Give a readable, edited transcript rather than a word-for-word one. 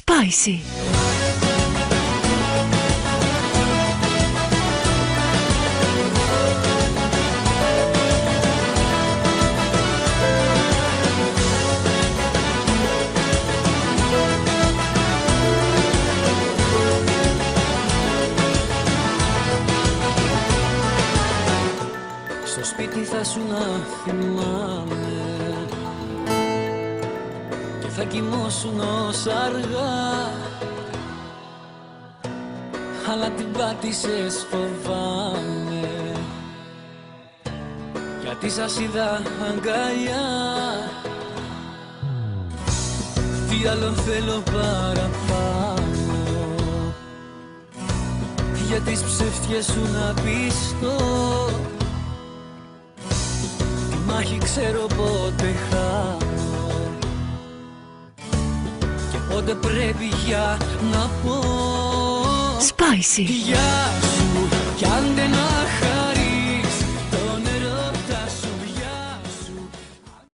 Spicy. Στο σπίτι θα σου να θυμάμαι και θα κοιμώσουν ως αργά, αλλά την πάτησες φοβάμαι, γιατί σας είδα αγκαλιά. Τι άλλο θέλω παραπάνω, για τις ψεύτιες σου να πιστώ. Τη μάχη ξέρω πότε χάνω και πότε πρέπει για να πω. Spicy. Γεια σου κι αν